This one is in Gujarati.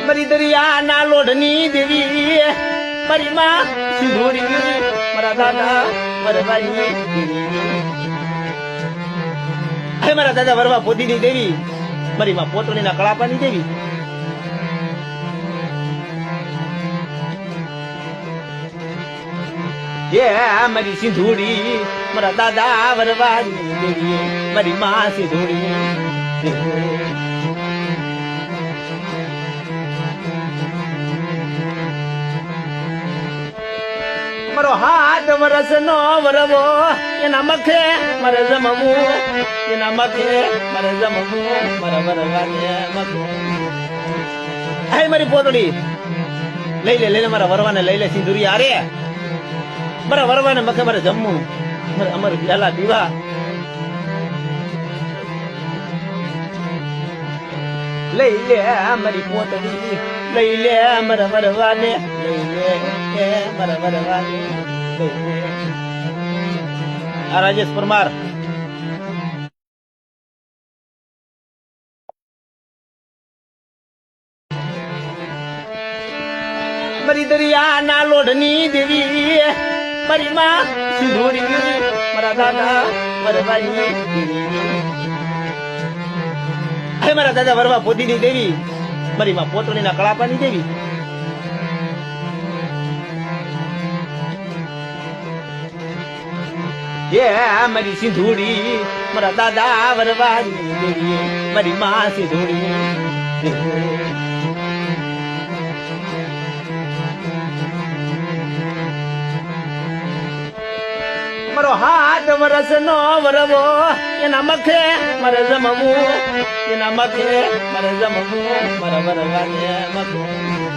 મારી દરિયાના લોઢની દેવી મારી માં સિંધુડી મારા દાદા વરવાની દેવી હે મારા દાદા વરવા પોતીની દેવી મારી માં પોતણીના કળાપાની દેવી મારી સિંધુડી મારા દાદા વરવાની દેવી મારી માં સિંધુડી મારો હાથ વરસ નો વરવો એના મખે મારે જમવું એના મખે મારે જમવું મારા વરવાને મખે હે મારી પોતડી લઈ લે મારા વરવાને લઈ લે સિંધુરી આરે મારા વરવાને મખે મારે જમવું અમારે પેલા દીવા લઈ લે મારી પોતડી લઈ લે મારા વરવાને લઈ લે મારા વરવાને આ રાજેશ પરમાર મારી દરિયાના લોઢની દેવી મારી માં સિંધુડી મારા દાદા વરવાની દેવી હે મારા દાદા વરવા પોતીની દેવી મારી માં પોતણીના કળાપાની દેવી મારી સિંધુડી મારા દાદા વરવાની દેવી મારી માં સિંધુડી મારો હાથ વરસ નો વરવો એના મખે મારે જમવું એના મખે મારે જમવું મારા વરવાને મખે